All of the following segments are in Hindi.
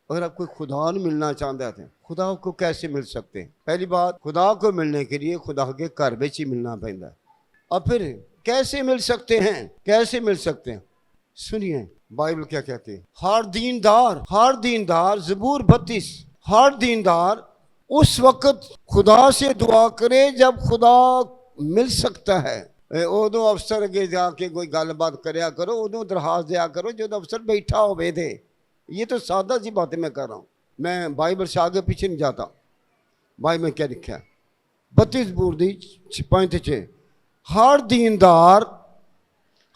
अगर आप कोई खुदा नहीं मिलना चाहते थे, खुदा को कैसे मिल सकते हैं? पहली बात, खुदा को मिलने के लिए खुदा के घर में ही मिलना पैदा है। और फिर कैसे मिल सकते हैं? कैसे मिल सकते हैं? सुनिए बाइबल क्या कहती है। हर दीनदार ज़बूर 32, हर दीनदार उस वक्त खुदा से दुआ करे जब खुदा मिल सकता है। उदों अफसर अगे जाके कोई गलबात करया करो, उदों दरखास्त दिया करो जो अफसर बैठा होवे थे। ये तो सादा सी बातें मैं कर रहा हूँ, मैं बाइबल से आगे पीछे नहीं जाता। बाइबल में क्या लिखा है? 32 बूरदी 5 हर दीनदार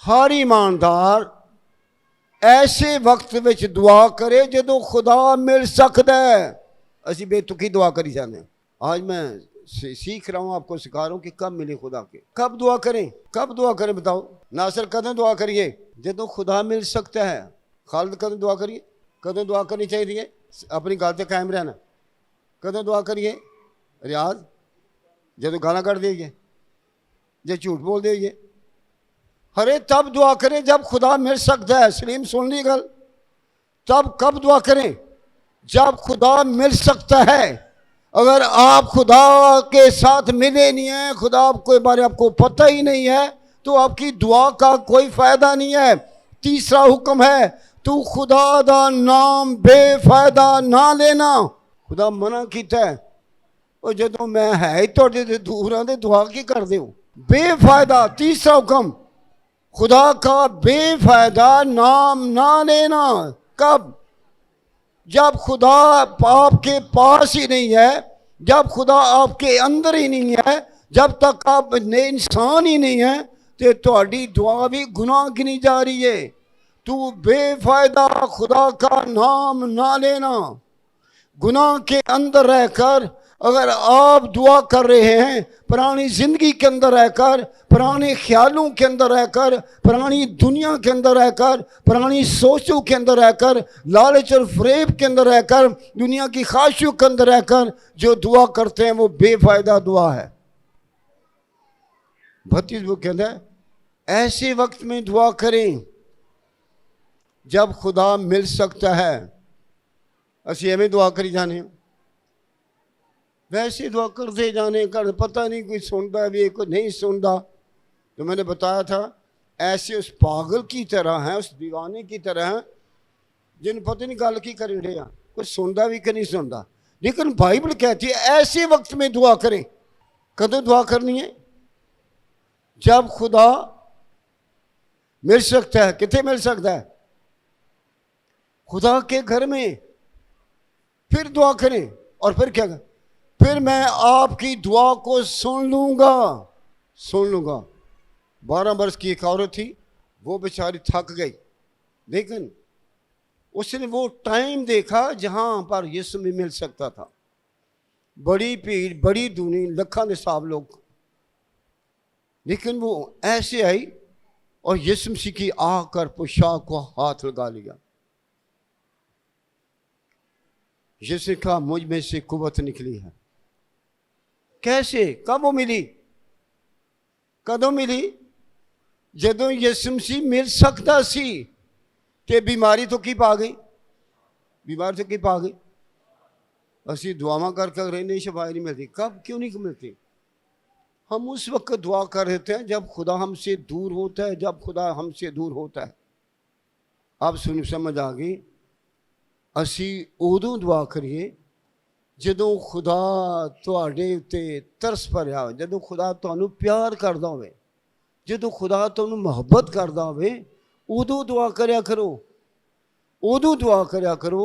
हर ईमानदार ऐसे वक्त विच दुआ करे जो खुदा मिल सकता है। असी बेतुकी दुआ करी जाने। आज मैं सीख रहा हूँ, आपको सिखा रहा हूँ कि कब मिले खुदा के, कब दुआ करें, कब दुआ करें बताओ। नासर कदम दुआ करिए जो खुदा मिल सकता है। खालिद कदम दुआ करिए, कदम दुआ करनी चाहिए अपनी गल से कायम रहना। कदम दुआ करिए रियाज जो गाना कट देइए, जो झूठ बोल देइए। अरे तब दुआ करें जब खुदा मिल सकता है। सलीम सुन ली गल, तब कब दुआ करें? जब खुदा मिल सकता है। अगर आप खुदा के साथ मिले नहीं हैं, खुदा के बारे आपको पता ही नहीं है, तो आपकी दुआ का कोई फायदा नहीं है। तीसरा हुक्म है, तू खुदा दा नाम बेफायदा ना लेना। खुदा मना किया है, और जो मैं है थोड़े दूर आते दुआ की कर दो बेफायदा। तीसरा हुक्म, खुदा का बेफायदा नाम ना लेना। कब? जब खुदा आपके पास ही नहीं है, जब खुदा आपके अंदर ही नहीं है, जब तक आप इंसान ही नहीं है, तो थोड़ी दुआ भी गुनाह गिनी जा रही है। तू बेफायदा खुदा का नाम ना लेना। गुनाह के अंदर रहकर अगर आप दुआ कर रहे हैं, पुरानी जिंदगी के अंदर रहकर, पुराने ख्यालों के अंदर रहकर, पुरानी दुनिया के अंदर रहकर, पुरानी सोचों के अंदर रहकर, लालच और फरेब के अंदर रहकर, दुनिया की ख्वाहिशों के अंदर रहकर जो दुआ करते हैं वो बेफायदा दुआ है। 32 वो कहता है ऐसे वक्त में दुआ करें जब खुदा मिल सकता है। असी एवं दुआ करी जाने, वैसे दुआ करते जाने कर, पता नहीं कोई सुनता भी कोई नहीं सुनता। तो मैंने बताया था ऐसे उस पागल की तरह हैं, उस दीवाने की तरह हैं जिन पता नहीं गल की कर रहे हैं, कोई सुनता भी कि नहीं सुनता। लेकिन बाइबल कहती है ऐसे वक्त में दुआ करें। कदों दुआ करनी है? जब खुदा मिल सकता है। कितने मिल सकता है? खुदा के घर में। फिर दुआ करें और फिर क्या? फिर मैं आपकी दुआ को सुन लूंगा, सुन लूंगा। 12 वर्ष की एक औरत थी, वो बेचारी थक गई, लेकिन उसने वो टाइम देखा जहां पर यीशु भी मिल सकता था। बड़ी भीड़, बड़ी दुनिया, लखों के हिसाब लोग, लेकिन वो ऐसे आई और यीशु मसीह की आकर पोशाक को हाथ लगा लिया। यीशु कहा मुझ में से कुव्वत निकली है। कैसे? कब वो मिली? कदों मिली? जदों यीशु मसीह मिल सकता सी। ते बीमारी तो की पा गई, बीमारी तो की पा गई। असी दुआवां कर रहे नहीं, शफाई नहीं मिलती। कब? क्यों नहीं मिलती? हम उस वक्त दुआ कर देते हैं जब खुदा हमसे दूर होता है, जब खुदा हमसे दूर होता है। आप सुन समझ आ गई। असी उदों दुआ करिए जदों खुदा तुहाडे उत्ते तरस भरिया हो, जदों खुदा तुहानू प्यार करदा होवे, जदों खुदा तुहानू मुहब्बत करदा होवे, उदों दुआ करया करो। उदों दुआ करया करो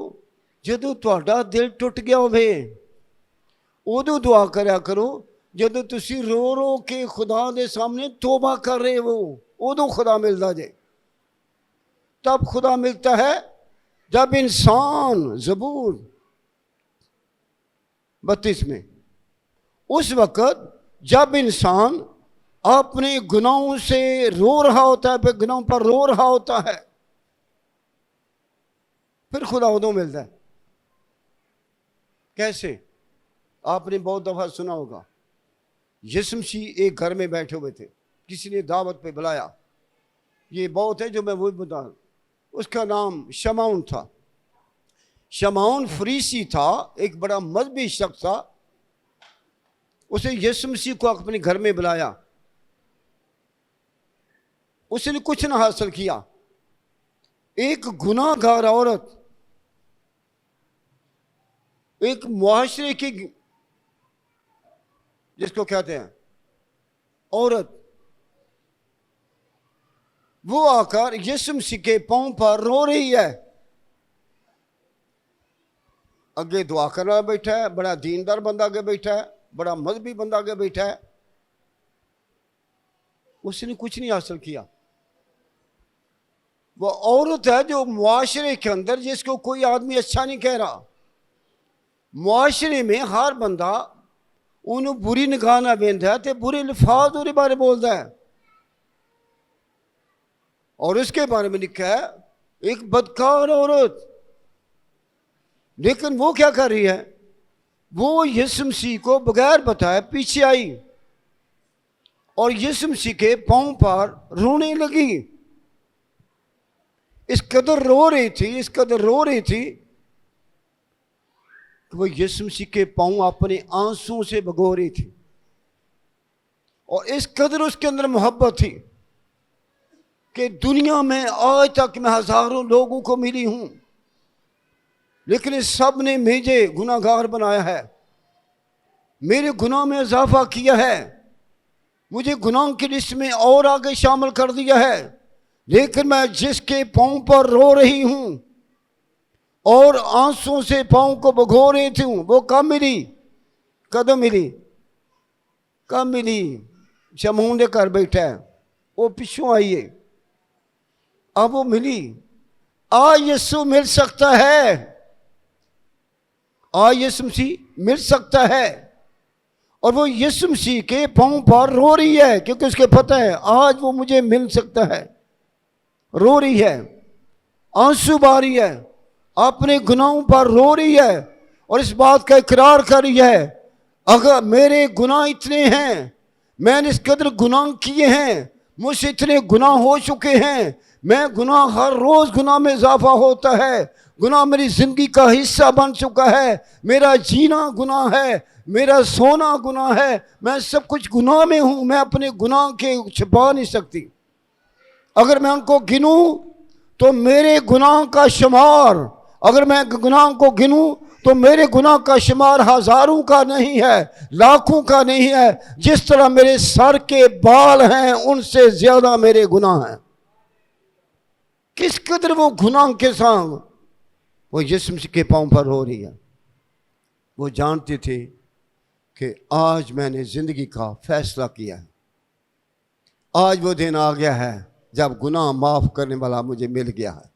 जदों तुहाडा दिल टुट गया होवे। उदों दुआ करया करो जदों तुसी रो रो के खुदा दे सामने तौबा कर रहे हो। उदों खुदा मिलता जे। तब खुदा मिलता है जब इंसान, ज़बूर 32 में, उस वक़्त जब इंसान अपने गुनाहों से रो रहा होता है, गुनाहों पर रो रहा होता है, फिर खुदा उदों मिलता है। कैसे? आपने बहुत दफ़ा सुना होगा, यीशु मसीह एक घर में बैठे हुए थे, किसी ने दावत पे बुलाया। ये बहुत है जो मैं वो बता, उसका नाम शमौन था। शमौन फरीसी था, एक बड़ा मजहबी शख्स था। उसे यीशु मसीह को अपने घर में बुलाया। उसने कुछ ना हासिल किया। एक गुनाहगार औरत, एक मुआशरे की, जिसको कहते हैं औरत, वो आकर यीशु मसीह के पांव पर रो रही है। आगे दुआ करना बैठा है, बड़ा दीनदार बंदा आगे बैठा है, बड़ा मजहबी बंदा आगे बैठा है। उसने कुछ नहीं हासिल किया। वो औरत है जो मुआशरे के अंदर, जिसको कोई आदमी अच्छा नहीं कह रहा। मुआशरे में हर बंदा उन्हें बुरी निगाह ना वेंदा है, बुरे लिफाज उसके बारे बोलता है। और उसके बारे में लिखा है एक बदकार औरत। लेकिन वो क्या कर रही है, वो यीशु मसीह को बगैर बताए पीछे आई और यीशु मसीह के पांव पर रोने लगी। इस कदर रो रही थी, इस कदर रो रही थी कि वो यीशु मसीह के पांव अपने आंसुओं से भगो रही थी। और इस कदर उसके अंदर मोहब्बत थी कि दुनिया में आज तक मैं हजारों लोगों को मिली हूं, लेकिन इस सब ने मुझे गुनाहगार बनाया है, मेरे गुनाह में इजाफा किया है, मुझे गुनाह की लिस्ट में और आगे शामिल कर दिया है। लेकिन मैं जिसके पांव पर रो रही हूं और आंसुओं से पांव को भगो रही थी, वो कब मिली? कदम मिली? कब मिली? शमौन के घर बैठा है, वो पिछों आई है, अब वो मिली। आज यीशु मिल सकता है, आज यीशु मसीह मिल सकता है। और वो यीशु मसीह के पांव पर रो रही है, क्योंकि उसके पता है आज वो मुझे मिल सकता है। रो रही है, आंसू बहा रही है, अपने गुनाहों पर रो रही है और इस बात का इकरार कर रही है, अगर मेरे गुनाह इतने हैं, मैंने इस कदर गुनाह किए हैं, मुझसे इतने गुनाह हो चुके हैं, मैं गुनाह, हर रोज गुनाह में इजाफा होता है, गुनाह मेरी जिंदगी का हिस्सा बन चुका है, मेरा जीना गुनाह है, मेरा सोना गुनाह है, मैं सब कुछ गुनाह में हूं, मैं अपने गुनाह के छिपा नहीं सकती। अगर मैं उनको गिनूं तो मेरे गुनाह का शुमार, अगर मैं गुनाह को गिनूं तो मेरे गुनाह का शुमार हजारों का नहीं है, लाखों का नहीं है। जिस तरह मेरे सर के बाल हैं उनसे ज्यादा मेरे गुनाह हैं। किस कदर वो गुनाह के संग वो यीशु मसीह के पांव पर रो रही है। वो जानती थी कि आज मैंने जिंदगी का फैसला किया है, आज वो दिन आ गया है जब गुनाह माफ करने वाला मुझे मिल गया है।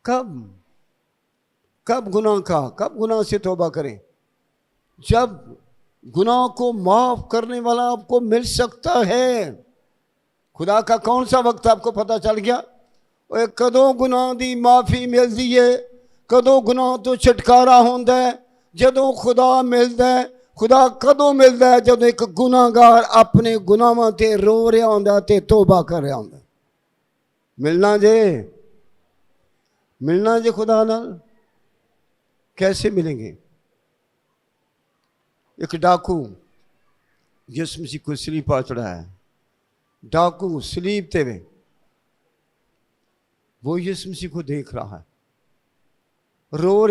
कब गुनाह से तौबा करें? जब गुनाह को माफ करने वाला आपको मिल सकता है। खुदा का कौन सा वक्त आपको पता चल गया? कदों गुनाह दी माफ़ी मिलती है, कदों गुनाह तो छुटकारा होंदा है, जदों खुदा मिलता है। खुदा कदों मिलता है? जब एक गुनाहगार अपने गुनाहां ते रो रहा होंदा ते तौबा कर रहा होंदा। मिलना जे खुदा नाल कैसे मिलेंगे? एक डाकू यीशु मसीह को सलीब पर चढ़ाया है, डाकू सलीब ते वे, वो यीशु मसीह को देख रहा है, रो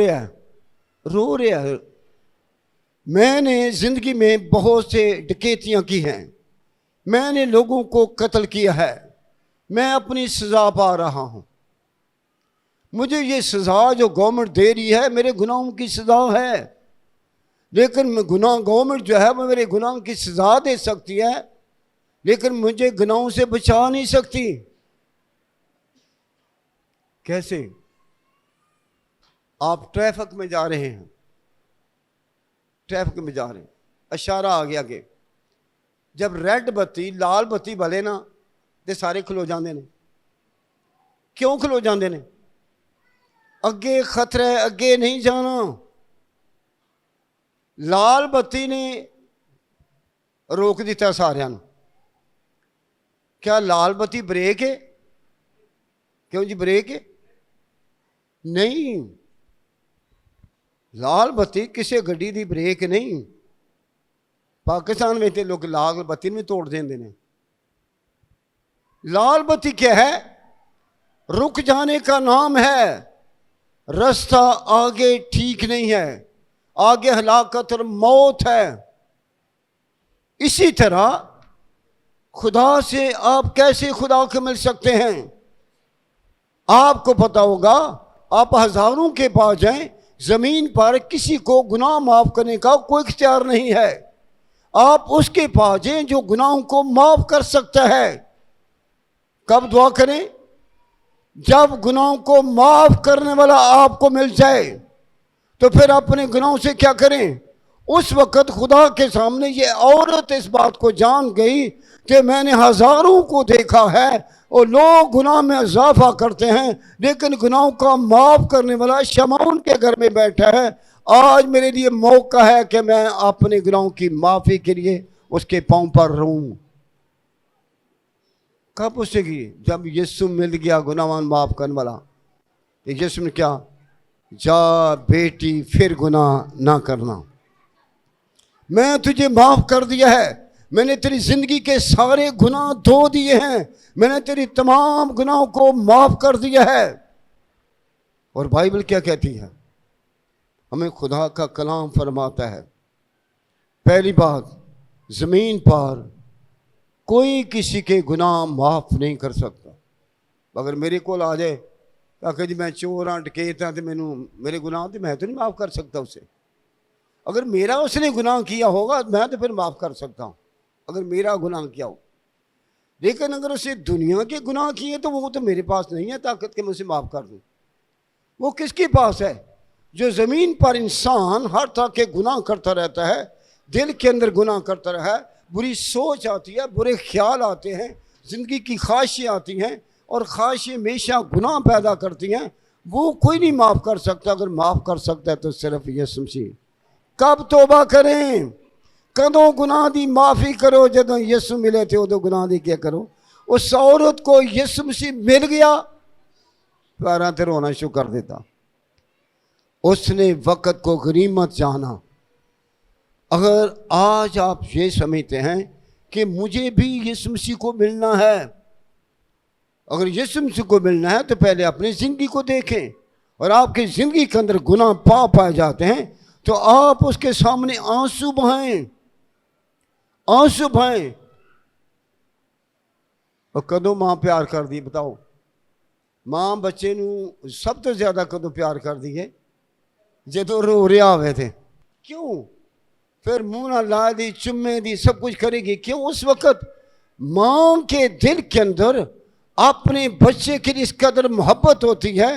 रहा है। मैंने जिंदगी में बहुत से डकैतियां की हैं, मैंने लोगों को कत्ल किया है, मैं अपनी सजा पा रहा हूं। मुझे ये सजा जो गवर्नमेंट दे रही है मेरे गुनाहों की सजा है, लेकिन गवर्नमेंट जो है वो मेरे गुनाहों की सजा दे सकती है, लेकिन मुझे गुनाहों से बचा नहीं सकती। कैसे? आप ट्रैफिक में जा रहे हैं, इशारा आ गया कि जब रेड बत्ती लाल बत्ती बले ना तो सारे खलो जाते हैं। क्यों खलो जाते हैं? अगे खतरा है, अगे नहीं जाना। लाल बत्ती ने रोक दिता सारिਆਂ ਨੂੰ। क्या लाल बत्ती ब्रेक है? क्यों जी ब्रेक है? नहीं, लाल बत्ती किसी गड्डी दी ब्रेक नहीं। पाकिस्तान में तो लोग लाल बत्ती में तोड़ देंगे ने। लाल बत्ती क्या है? रुक जाने का नाम है। रास्ता आगे ठीक नहीं है, आगे हलाकत और मौत है। इसी तरह खुदा से आप कैसे खुदा को मिल सकते हैं? आपको पता होगा, आप हजारों के पास जाएं, जमीन पर किसी को गुनाह माफ करने का कोई इख्तियार नहीं है। आप उसके पास जाएं जो गुनाहों को माफ कर सकता है। कब दुआ करें? जब गुनाहों को माफ करने वाला आपको मिल जाए। तो फिर अपने गुनाहों से क्या करें? उस वक़्त खुदा के सामने ये औरत इस बात को जान गई कि मैंने हजारों को देखा है और लोग गुनाह में इजाफा करते हैं, लेकिन गुनाहों का माफ करने वाला शमौन के घर में बैठा है। आज मेरे लिए मौका है कि मैं अपने गुनाहों की माफ़ी के लिए उसके पांव पर रहूं। कब पूछेगी? जब यीशु मिल गया गुनाहगार माफ करने वाला। तो यीशु ने क्या? जा बेटी फिर गुनाह ना करना, मैं तुझे माफ कर दिया है, मैंने तेरी जिंदगी के सारे गुनाह धो दिए हैं, मैंने तेरी तमाम गुनाहों को माफ कर दिया है। और बाइबल क्या कहती है? हमें खुदा का कलाम फरमाता है, पहली बात, जमीन पर कोई किसी के गुनाह माफ नहीं कर सकता। अगर मेरे को आ जाए ताकि जी मैं चोर हाँ डकैत हाँ तो मैनू मेरे गुनाह तो मैं तो नहीं माफ़ कर सकता उसे। अगर मेरा उसने गुनाह किया होगा मैं तो फिर माफ़ कर सकता हूँ, अगर मेरा गुनाह किया हो। लेकिन अगर उसे दुनिया के गुनाह किए तो वो तो मेरे पास नहीं है ताकत के मैं उसे माफ़ कर दूँ। वो किसके पास है? जो ज़मीन पर इंसान हर तरह के गुनाह करता रहता है, दिल के अंदर गुनाह करता रहा है, बुरी सोच आती है, बुरे ख्याल आते हैं, ज़िंदगी की ख्वाहिशें आती हैं और ख्वाहिशें हमेशा गुनाह पैदा करती हैं। वो कोई नहीं माफ़ कर सकता। अगर माफ़ कर सकता है तो सिर्फ यीशु मसीह। कब तौबा करें? कदों गुनाह दी माफ़ी करो जदों यीशु मिले थे उदों गुनाह दी क्या करो। उस औरत को यीशु मसीह मिल गया, पैरां ते रोना शुरू कर देता। उसने वक़्त को गनीमत जाना। अगर आज आप ये समझते हैं कि मुझे भी यीशु मसीह को मिलना है, अगर यीशु मसीह को मिलना है तो पहले अपनी ज़िंदगी को देखें। और आपकी ज़िंदगी के अंदर गुनाह पाए जाते हैं तो आप उसके सामने आंसू बहाएं, आंसू बहाएं। और कदों मां प्यार कर दी बताओ? मां बच्चे नू सब तो ज़्यादा कदों प्यार कर दी है जो रो रहा हुए थे। क्यों? फिर मुंह ना ला दी, चुम्मे दी, सब कुछ करेगी। क्यों? उस वक़्त मां के दिल के अंदर अपने बच्चे की इस कदर मोहब्बत होती है,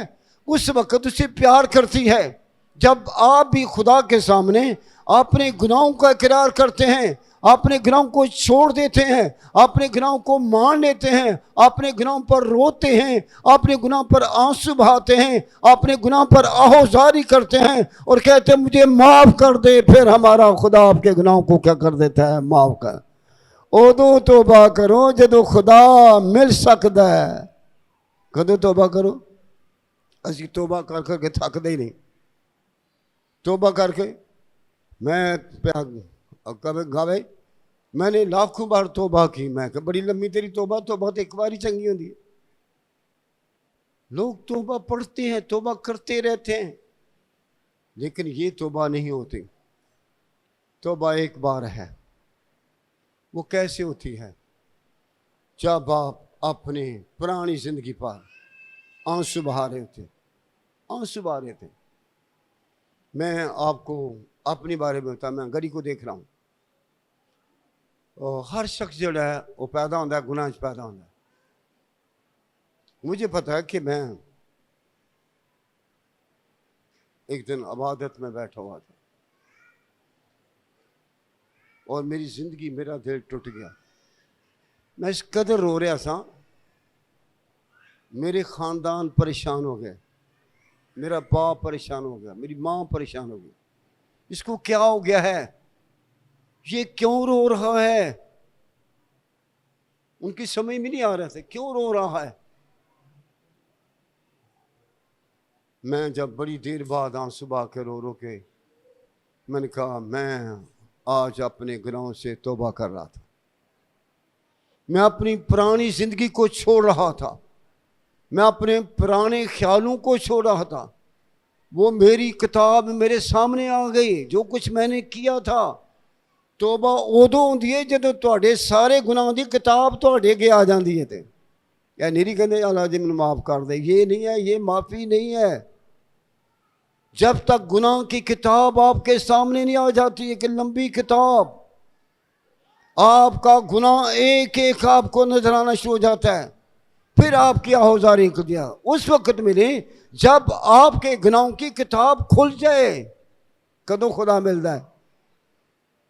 उस वक़्त उसे प्यार करती है। जब आप भी खुदा के सामने अपने गुनाहों का इकरार करते हैं, अपने गुनाहों को छोड़ देते हैं, अपने गुनाहों को मान लेते हैं, अपने गुनाहों पर रोते हैं, अपने गुनाह पर आंसू बहाते हैं, अपने गुनाह पर आहोजारी करते हैं और कहते हैं मुझे माफ़ कर दे, फिर हमारा खुदा आपके गुनाहों को क्या कर देता है? माफ़ कर। उदों तौबा करो जदों खुदा मिल सकता है। कदों तौबा करो? असी तौबा कर करके थकते ही नहीं। तौबा करके मैं कभी गावे मैंने लाखों बार तौबा की। मैं कहा बड़ी लंबी तेरी तौबा, तौबा तो एक बार ही चंगी होती है। लोग तौबा पढ़ते हैं, तौबा करते रहते हैं, लेकिन ये तौबा नहीं होती। तौबा एक बार है। वो कैसे होती है? जब आप अपने पुरानी जिंदगी पर आंसू बहा रहे थे, आंसू बहा रहे थे। मैं आपको अपने बारे में बता, मैं गरी को देख रहा हूँ। और हर शख्स जो है वो पैदा होता है गुनाह पैदा होता है। मुझे पता है कि मैं एक दिन इबादत में बैठा हुआ था और मेरी जिंदगी, मेरा दिल टूट गया। मैं इस कदर रो रहा था, मेरे ख़ानदान परेशान हो गए, मेरा बाप परेशान हो गया, मेरी माँ परेशान हो गई। इसको क्या हो गया है? ये क्यों रो रहा है? उनकी समझ में नहीं आ रहा था क्यों रो रहा है। मैं जब बड़ी देर बाद आंसू बहा के रो के मैंने कहा मैं आज अपने गुनाहों से तौबा कर रहा था, मैं अपनी पुरानी जिंदगी को छोड़ रहा था, मैं अपने पुराने ख्यालों को छोड़ रहा था। वो मेरी किताब मेरे सामने आ गई, जो कुछ मैंने किया था। तौबा उदों होंदी है जदों तुहाडे सारे गुनाहों की किताब तुहाडे अगे आ जाती है। तो या निरी कहते अल्लाह जी मैनूं माफ़ कर दे, ये नहीं है, ये माफ़ी नहीं है। जब तक गुनाह की किताब आपके सामने नहीं आ जाती, एक लंबी किताब, आपका गुनाह एक एक आपको नजर आना शुरू हो जाता है। फिर आपकी आहोजारी कर दिया उस वक्त मिले जब आपके गुनाहों की किताब खुल जाए। कदों खुदा मिलता है?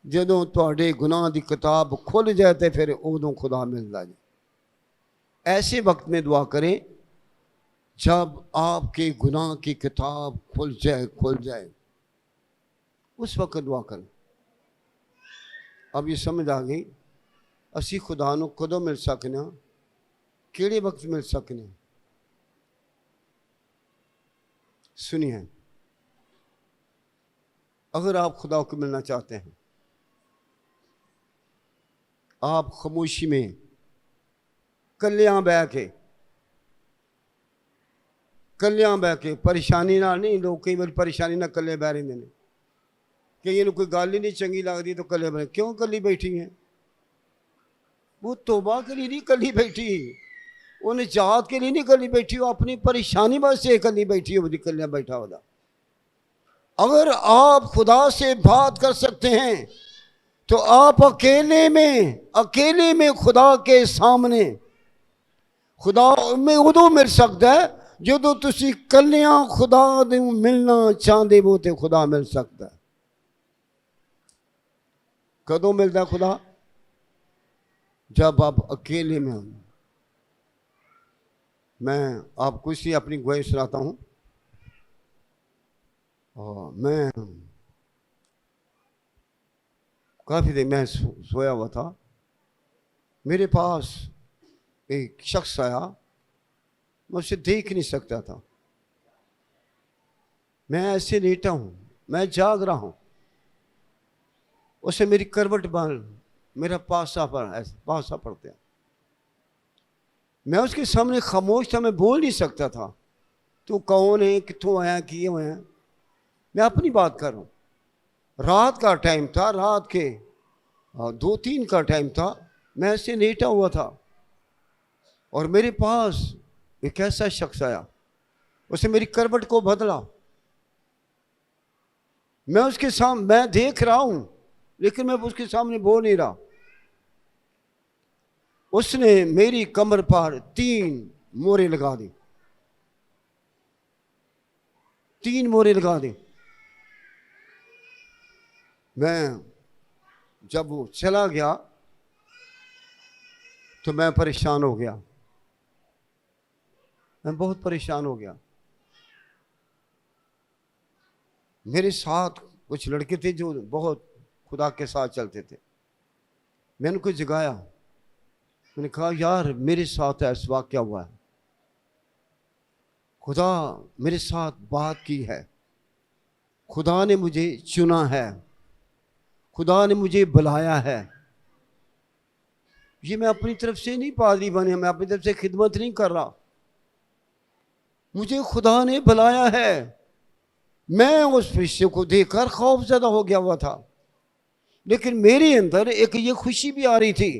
जदों तुहाडे गुनाह की किताब खुल जाए तो फिर उदों खुदा मिलता है। ऐसे वक्त में दुआ करें जब आपके गुनाह की किताब खुल जाए, उस वक्त दुआ करें। अब ये समझ आ गई असी खुदा नूं कदों मिल सकने, किहड़े वक्त मिल सकने। सुनिए, अगर आप खुदा को मिलना चाहते हैं, आप खामोशी में कलियां बह के परेशानी ना नहीं, लोग कई बार परेशानी ना कले बह रहे हैं, कई कोई गल ही नहीं चंगी लगती तो कले बह, क्यों कली बैठी है? वो तौबा के लिए नहीं कली बैठी, वो निजात के लिए नहीं कली बैठी, वो अपनी परेशानी वास्ते कली बैठी है, कलिया बैठा होगा। अगर आप खुदा से बात कर सकते हैं तो आप अकेले में खुदा के सामने खुदा में उदों मिल सकता है जो तुसी कलियां खुदा दे मिलना चाहते हो तो खुदा मिल सकता है। कदों मिलता खुदा? जब आप अकेले में हो। मैं आपको इसी अपनी गवाही सुनाता हूँ। और मैं काफ़ी देर मैं सोया हुआ था, मेरे पास एक शख्स आया, मैं उसे देख नहीं सकता था, मैं ऐसे लेटा हूँ, मैं जाग रहा हूँ, उसे मेरी करवट बांध मेरा पासा पड़ता है। मैं उसके सामने खामोश था, मैं बोल नहीं सकता था। तू कौन है, कितों आया, किए हुए हैं? मैं अपनी बात कर रहा हूँ। रात का टाइम था, रात के 2-3 का टाइम था। मैं ऐसे लेटा हुआ था और मेरे पास एक ऐसा शख्स आया, उसने मेरी करवट को बदला। मैं उसके सामने, मैं देख रहा हूं लेकिन मैं उसके सामने बोल नहीं रहा। उसने मेरी कमर पर 3 मोहरें लगा दी, 3 मोहरें लगा दी। मैं जब वो चला गया तो मैं परेशान हो गया, मैं बहुत परेशान हो गया। मेरे साथ कुछ लड़के थे जो बहुत खुदा के साथ चलते थे। मैंने उनको जगाया, मैंने कहा यार मेरे साथ ऐसा वाक़या हुआ है, खुदा मेरे साथ बात की है, खुदा ने मुझे चुना है, खुदा ने मुझे बुलाया है। ये मैं अपनी तरफ से नहीं पादरी बने, मैं अपनी तरफ से खिदमत नहीं कर रहा, मुझे खुदा ने बुलाया है। मैं उस फरिश्ते को देखकर खौफज़दा हो गया हुआ था, लेकिन मेरे अंदर एक ये खुशी भी आ रही थी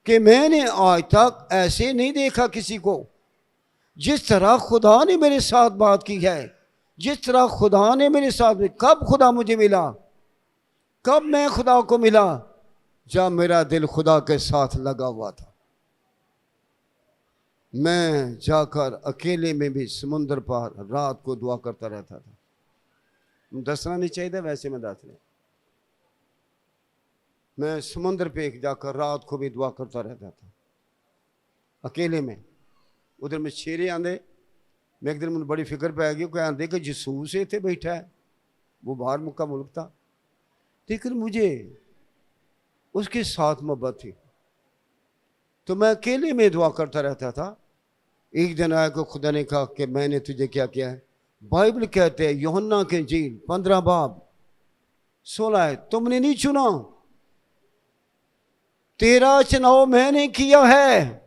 कि मैंने आज तक ऐसे नहीं देखा किसी को। जिस तरह खुदा ने मेरे साथ बात की है, जिस तरह खुदा ने मेरे साथ, कब खुदा मुझे मिला, कब मैं खुदा को मिला? जब मेरा दिल खुदा के साथ लगा हुआ था। मैं जाकर अकेले में भी समुद्र पर रात को दुआ करता रहता था। दसना नहीं चाहिए, वैसे मैं दस रहा। मैं समुद्र पे जाकर रात को भी दुआ करता रहता था अकेले में। उधर में शेरे आंदे, मैं एक दिन मुझे बड़ी फिक्र पै गई, कोई आंदे कि जसूस इतने बैठा है, वो बाहर मुक्का मुल्क था, लेकिन मुझे उसके साथ मोहब्बत थी, तो मैं अकेले में दुआ करता रहता था। एक दिन आया को खुदा ने कहा कि मैंने तुझे क्या किया है, बाइबल कहते हैं यूहन्ना के इंजील 15 बाब 16 है, तुमने नहीं चुना, तेरा चुनाव मैंने किया है।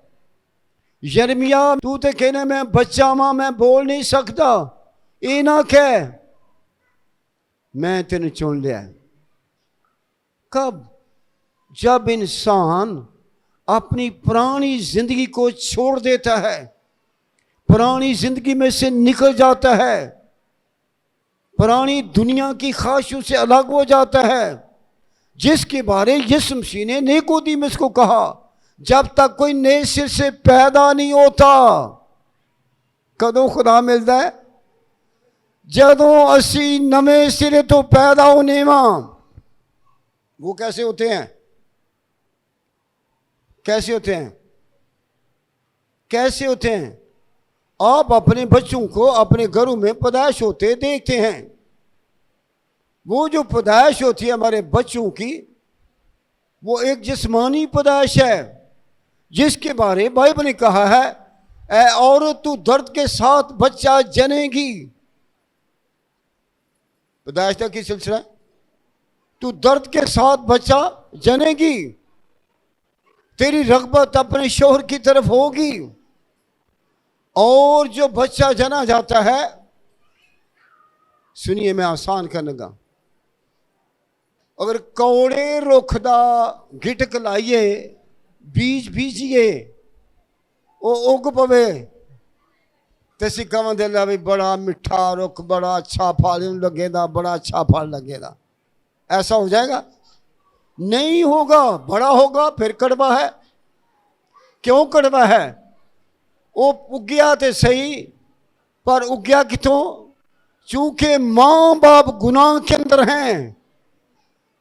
यिर्मयाह तू तो कहने मैं बच्चा मां, मैं बोल नहीं सकता, ये ना कह, मैं तेने चुन लिया। कब? जब इंसान अपनी पुरानी जिंदगी को छोड़ देता है, पुरानी जिंदगी में से निकल जाता है, पुरानी दुनिया की ख्वाहिशों से अलग हो जाता है, जिसके बारे यीशु मसीह ने निकोदेमुस को कहा, जब तक कोई नए सिर से पैदा नहीं होता। कदों खुदा मिलता है? जदों असी नवे सिरे तो पैदा होने वां। वो कैसे होते हैं? कैसे होते हैं? कैसे होते हैं? आप अपने बच्चों को अपने घरों में पैदाइश होते देखते हैं। वो जो पैदाइश होती है हमारे बच्चों की, वो एक जिस्मानी पैदाइश है, जिसके बारे बाइबल ने कहा है, ऐ औरत तू दर्द के साथ बच्चा जनेगी। पैदाइश का की सिलसिला है, तू दर्द के साथ बच्चा जनेगी, तेरी रगबत अपने शोहर की तरफ होगी। और जो बच्चा जना जाता है, सुनिए मैं आसान करने लगा, अगर कौड़े रुख दा गिटक लाइए, बीज बीजिए, वो उग पवे, तो असी कहते ला भी बड़ा मिठा रुख, बड़ा अच्छा फल लगेगा, बड़ा अच्छा फल लगेगा। ऐसा हो जाएगा? नहीं होगा। बड़ा होगा फिर कड़वा है। क्यों कड़वा है? वो उगया तो सही, पर उगया कितों? चूंकि मां बाप गुनाह के अंदर हैं।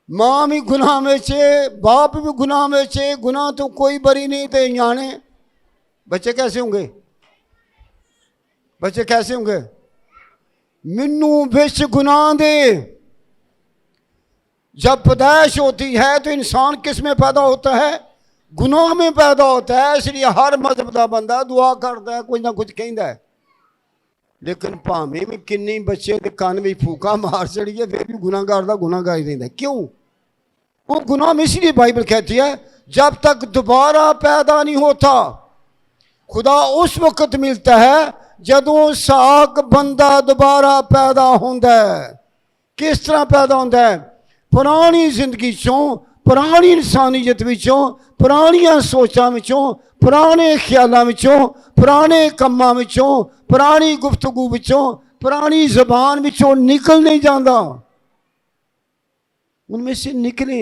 मां भी गुनाह में चे, बाप भी गुनाह में चे, गुनाह तो कोई बरी नहीं थे याने बच्चे कैसे होंगे? बच्चे कैसे होंगे? मिन्नू बिच गुनाह दे। जब पैदाइश होती है तो इंसान किस में पैदा होता है? गुनाह में पैदा होता है। इसलिए हर मजहब का बंदा दुआ करता है, कुछ ना कुछ कहता है, लेकिन भावें भी किन्नी बच्चे के कान में फूका मार चढ़िए, फिर भी गुनाहगार का गुनाहगार ही रहता है। क्यों? वो गुनाह में इसलिए बाइबल कहती है, जब तक दोबारा पैदा नहीं होता। खुदा उस वक्त मिलता है जदों साक बंदा दोबारा पैदा होता है। किस तरह पैदा होता है? पुरानी जिंदगी चों, पुरानी इंसानियत विचों, पुरानियां सोचां विचों, पुराने ख्यालों विचों, पुराने कम्मां विचों, पुरानी गुफ्तगू विचों, पुरानी जबान विचों निकल नहीं जाता। उनमें से निकले।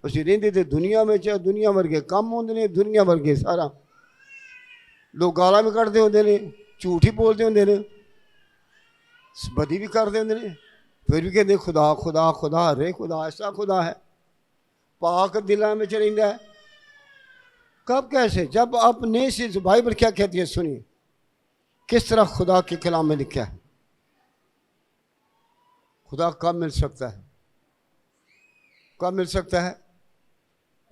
असीं रहिंदे ते दुनिया में, चाहे दुनिया वर्गे कम होंदे ने, दुनिया वर्गे सारा लोग गालां भी कढ़दे होंदे ने, झूठ ही बोलते होंदे ने, बदी भी करते होंदे ने, फिर भी कहते खुदा खुदा खुदा, अरे खुदा ऐसा खुदा है? पाक दिलों में रहिंदा है। कब? कैसे? जब अपने से बाइबल क्या कहती है, सुनिए किस तरह खुदा के कलाम में लिखा है। खुदा कब मिल सकता है? कब मिल सकता है?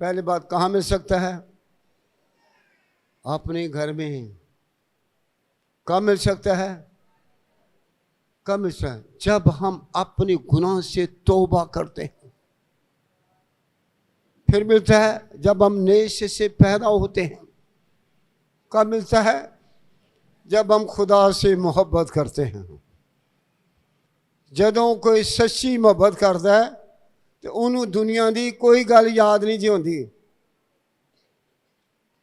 पहली बात, कहाँ मिल सकता है? अपने घर में। कब मिल सकता है? कब मिल सकता है? जब हम अपने गुनाह से तौबा करते हैं। फिर मिलता है जब हम नए से पैदा होते हैं। कब मिलता है? जब हम खुदा से मोहब्बत करते हैं। जदों कोई सच्ची मोहब्बत करता है तो उन्होंने दुनिया की कोई गल याद नहीं जी होती।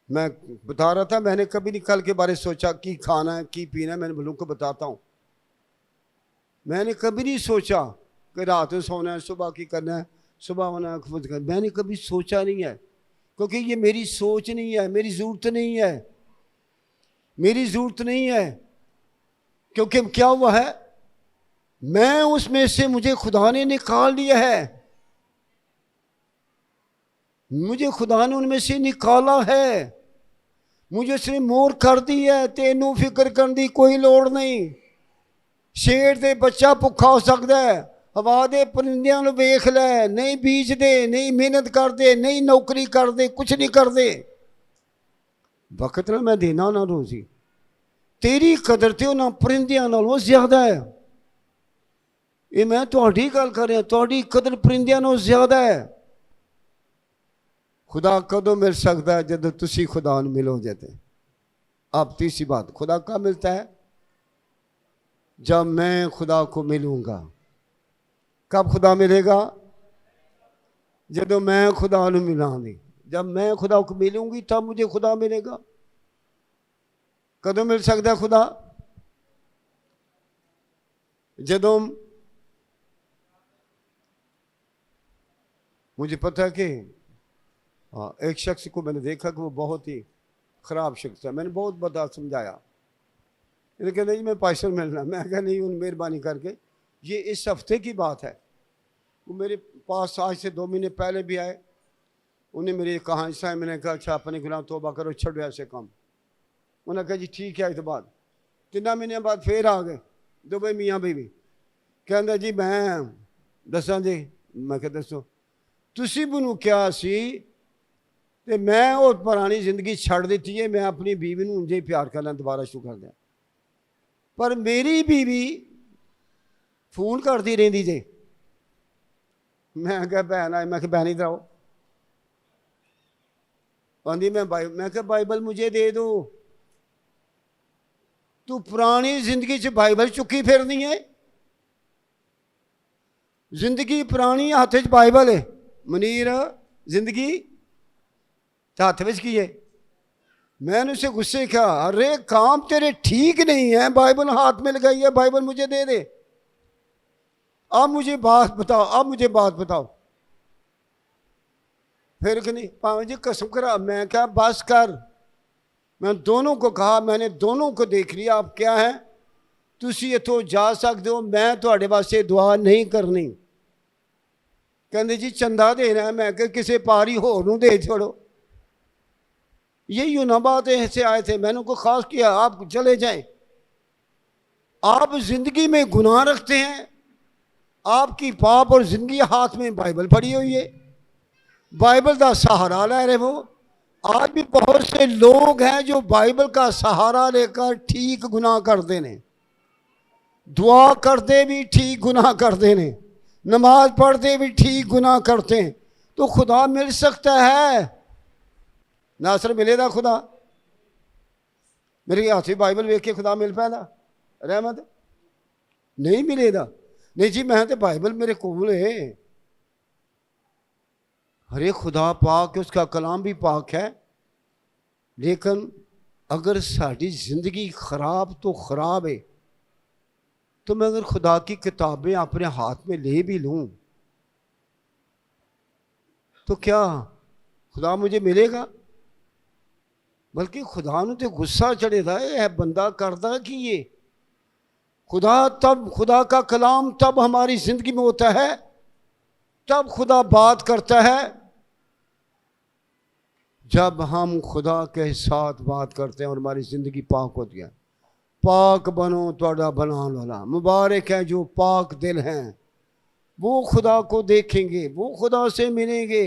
मैं बता रहा था, मैंने कभी नहीं कल के बारे सोचा कि खाना है कि पीना है। मैंने लोगों को बताता हूँ, मैंने कभी नहीं सोचा कि रात में सोना है, सुबह की करना है, सुबह होना खुद कर। मैंने कभी सोचा नहीं है, क्योंकि ये मेरी सोच नहीं है, मेरी ज़रूरत नहीं है, मेरी ज़रूरत नहीं है। क्योंकि क्या हुआ है, मैं उसमें से, मुझे खुदा ने निकाल लिया है, मुझे खुदा ने उनमें से निकाला है, मुझे उसने मोर कर दी है। तेनू फिक्र करने की कोई लोड़ नहीं। शेर दे बच्चा भुखा हो सकता है, हवा दे परिंदियां नूं वेख लै, नहीं बीजदे, नहीं मेहनत करते, नहीं नौकरी करते, कुछ नहीं करते। वक्त ना मैं देना ना रोजी, तेरी कदर तो उन्होंने परिंदियां नालों ज्यादा है। ये मैं तुहाडी गल कर रहा, तुहाडी कदर परिंदियां नालों ज्यादा है। खुदा कदों मिल सकता है? जब तुसी खुदा नूं मिलोगे। तो अब तीसरी बात, खुदा कब मिलता है? जब मैं खुदा को मिलूंगा। कब खुदा मिलेगा? जब मैं खुदा नूं मिलांगी। जब मैं खुदा को मिलूंगी तब मुझे खुदा मिलेगा। कदों मिल सकता है खुदा? जदों मुझे पता है कि हाँ, एक शख्स को मैंने देखा कि वो बहुत ही ख़राब शख्स है। मैंने बहुत बता समझाया, इन्हें कहते जी मैं पास्टर मिलना। मैं कहा नहीं, उन मेहरबानी करके, ये इस हफ्ते की बात है। वो मेरे पास आज से 2 महीने पहले भी आए। उन्हें मेरी कहानी सुनाई। मैंने कहा अच्छा अपने गुनाह तौबा करो, छोड़ो ऐसे काम। उन्होंने कहा जी ठीक है। इस बाद 3 महीने बाद फिर आ गए दुबई मियाँ बीवी। कहते जी मैं दसा जी। मैं कहा दसो। तुसी मैनू क्या सी ते मैं वो पुरानी जिंदगी छड़ दी है, मैं अपनी बीवी नूं उंजे प्यार करना दोबारा शुरू कर दिया। पर मेरी बीवी फोन करती रही जे। मैं क्या भैन आई? मैं भैन इधर आओ। आंधी मैं क्या बाइबल मुझे दे दो। तू पुरानी जिंदगी च बाइबल चुकी फिरनी है। जिंदगी पुरानी, हाथ च बाइबल है। मनीर जिंदगी हाथ में की है। मैंने उसे गुस्से किया, अरे काम तेरे ठीक नहीं है, बाइबल हाथ में लगाई है, बाइबल मुझे दे दे। अब मुझे बात बताओ, अब मुझे बात बताओ। फिर कि नहीं पावे जी कसम करा। मैं क्या बस कर। मैं दोनों को कहा, मैंने दोनों को देख लिया। आप क्या है, तुसी इथों जा सकते हो, मैं तुहाडे वास्ते दुआ नहीं करनी। कहते जी चंदा देना है। मैं क्या किसी पारी होर नूं दे छोड़ो। ये यूनाबाद से आए थे, मैंने उनको खास किया आप चले जाएं। आप जिंदगी में गुनाह रखते हैं, आपकी पाप और जिंदगी हाथ में बाइबल पड़ी हुई है, बाइबल का सहारा ले रहे हो। आज भी बहुत से लोग हैं जो बाइबल का सहारा लेकर ठीक गुनाह करते हैं, दुआ करते भी ठीक गुनाह करते हैं, नमाज पढ़ते भी ठीक गुनाह करते हैं। तो खुदा मिल सकता है? नासर मिलेगा खुदा? मेरे हाथ में बाइबल वेख के खुदा मिल पाएगा? रहमत नहीं मिलेगा। नहीं जी मैं तो बाइबल मेरे कोल है। अरे खुदा पाक है, उसका कलाम भी पाक है, लेकिन अगर साड़ी जिंदगी खराब तो खराब है। तो मैं अगर खुदा की किताबें अपने हाथ में ले भी लूं तो क्या खुदा मुझे मिलेगा? बल्कि खुदा ने तो गुस्सा चढ़े था, यह बंदा करता कि ये खुदा तब, खुदा का कलाम तब हमारी जिंदगी में होता है, तब खुदा बात करता है जब हम खुदा के साथ बात करते हैं और हमारी जिंदगी पाक होती है। पाक बनो तुहाडा बनाने वाला। मुबारक है जो पाक दिल हैं, वो खुदा को देखेंगे, वो खुदा से मिलेंगे।